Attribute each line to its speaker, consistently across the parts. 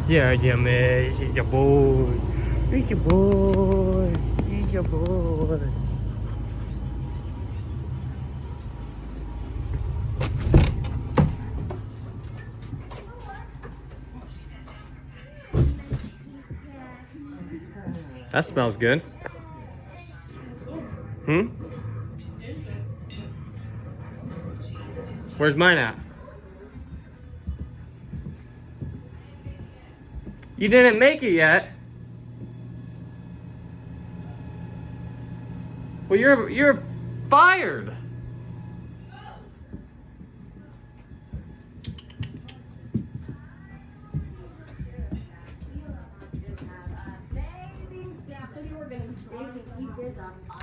Speaker 1: Yeah, yeah, man. He's your boy. He's your boy. He's your boy. That smells good. Hmm? Where's mine at? You didn't make it yet. Well, you're fired.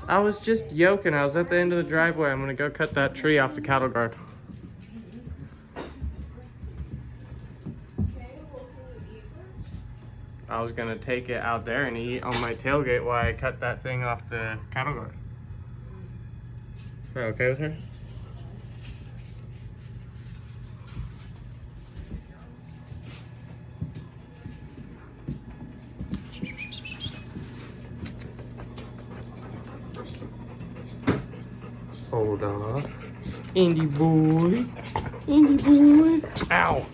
Speaker 1: I was just yoking. I was at the end of the driveway. I'm gonna go cut that tree off the cattle guard. I was gonna take it out there and eat on my tailgate while I cut that thing off the cattle guard. Is that okay with her? Hold on. Indy boy. Indy boy. Ow.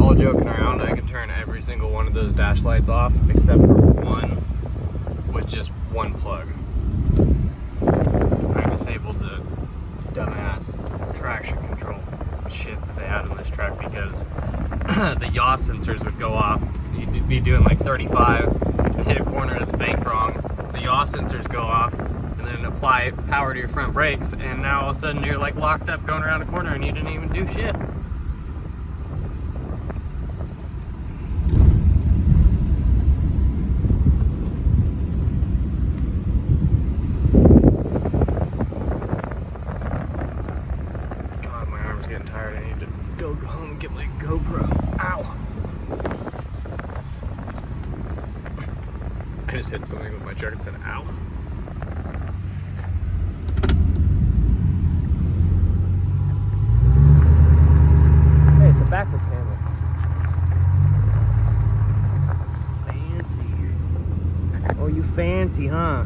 Speaker 1: All joking around, I can turn every single one of those dash lights off except for one with just one plug. I disabled the dumbass traction control shit that they had in this truck because the yaw sensors would go off. You'd be doing like 35 and hit a corner that's banked wrong. The yaw sensors go off and then apply power to your front brakes, and now all of a sudden you're like locked up going around a corner and you didn't even do shit. Getting tired. I need to go home and get my GoPro. Ow! I just hit something with my truck and said, ow. Hey, it's a backwards camera. Fancy. Oh, you fancy, huh?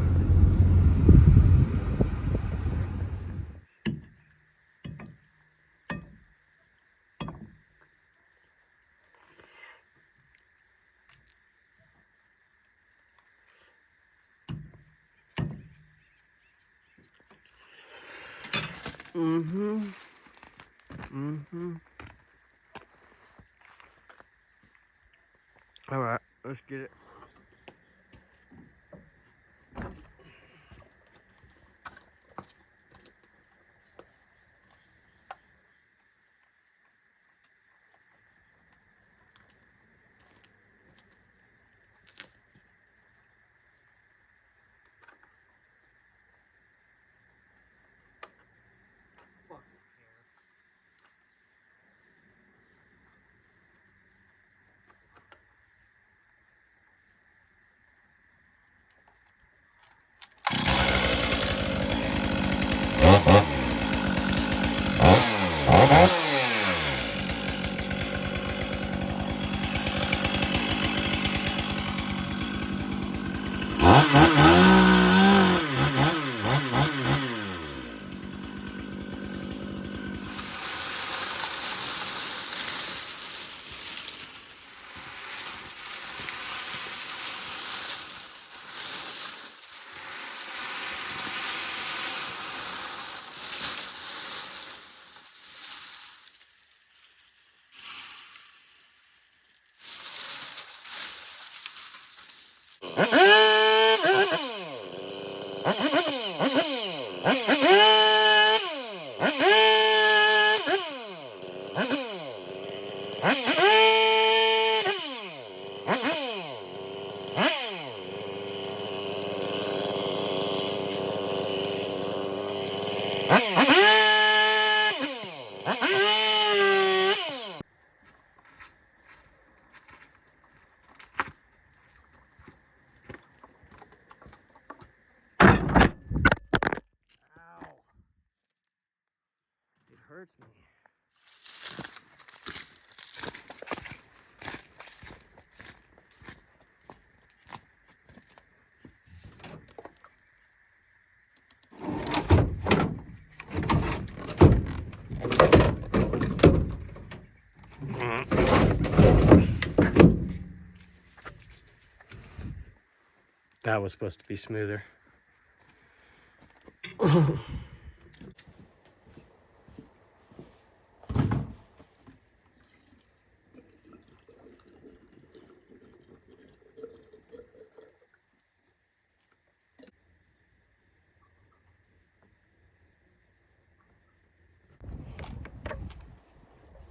Speaker 1: Mm-hmm. Mm-hmm. All right, let's get it. It hurts me. That was supposed to be smoother.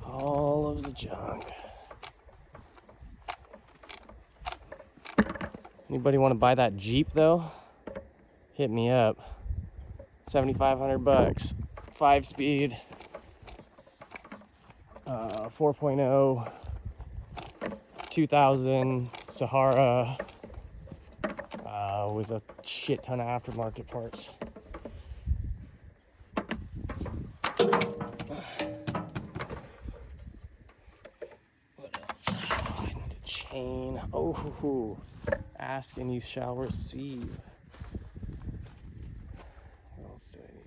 Speaker 1: All of the junk. Anybody want to buy that Jeep though? Hit me up. 7,500 bucks. 5-speed. 4.0. 2000 Sahara. With a shit ton of aftermarket parts. What else? Oh, I need a chain. Oh, ask and you shall receive. What else do I need?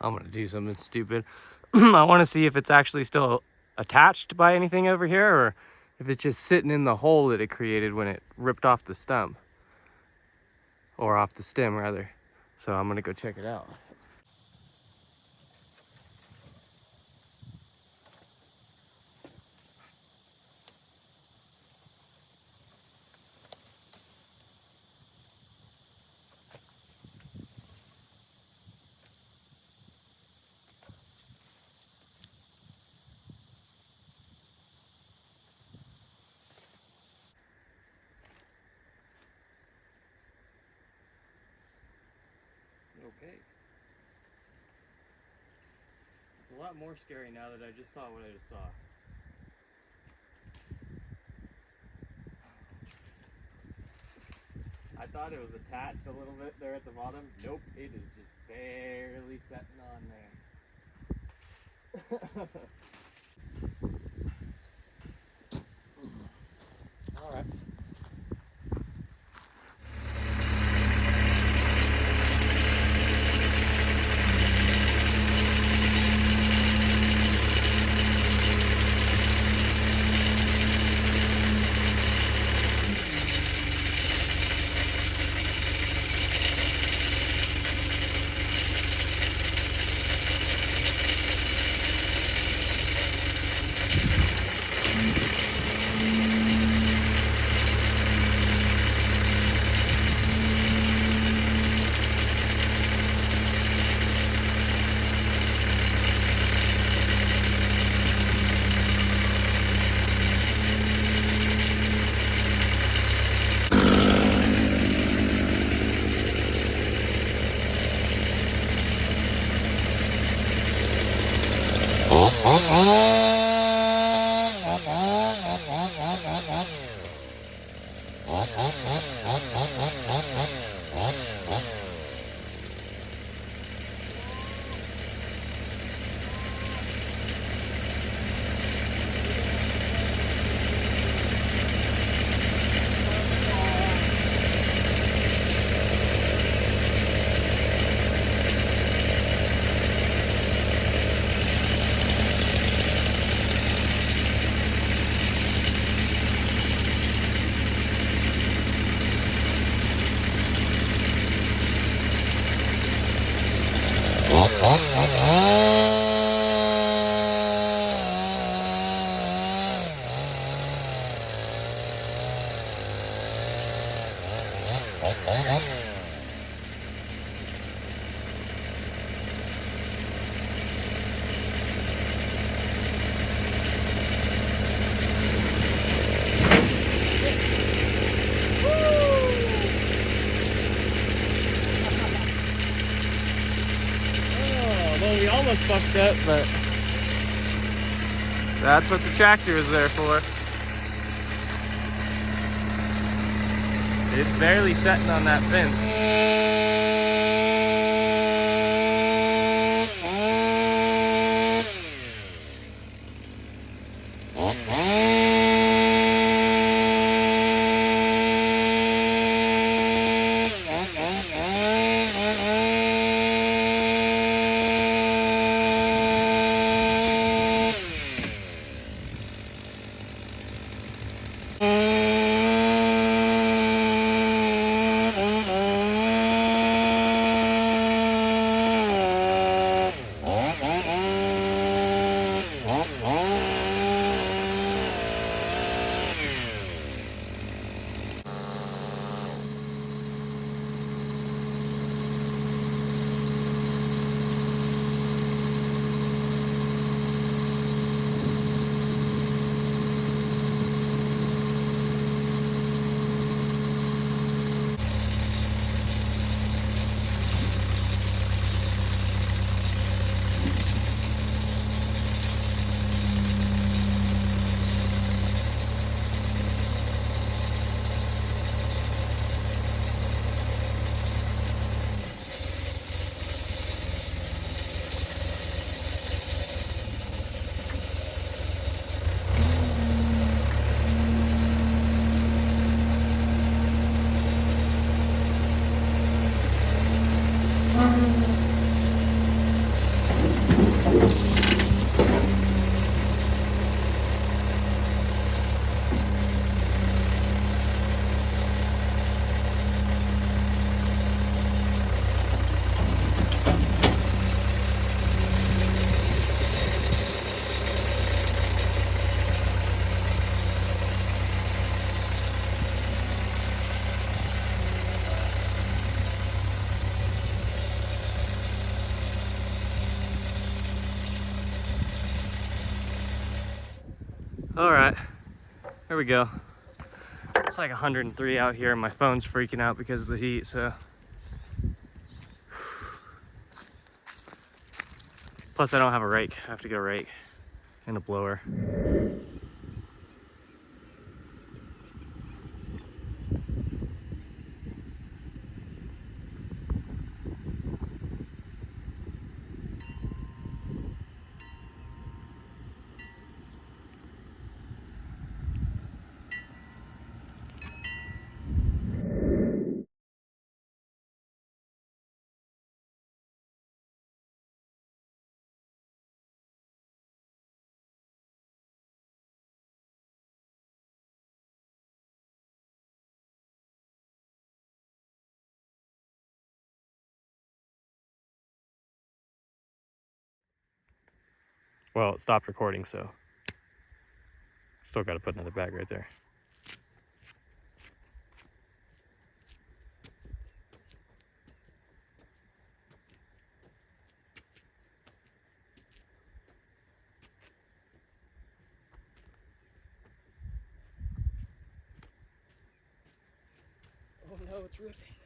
Speaker 1: I'm gonna do something stupid. I want to see if it's actually still attached by anything over here, or if it's just sitting in the hole that it created when it ripped off the stump. Or off the stem, rather. So I'm gonna go check it out. Okay. It's a lot more scary now that I just saw what I just saw. I thought it was attached a little bit there at the bottom. Nope, it is just barely setting on there. All right. We almost fucked up, but that's what the tractor is there for. It's barely setting on that fence. All right, there we go. It's like 103 out here and my phone's freaking out because of the heat, so. Plus I don't have a rake. I have to get a rake and a blower. Well, it stopped recording, so still got to put another bag right there. Oh no, it's ripping.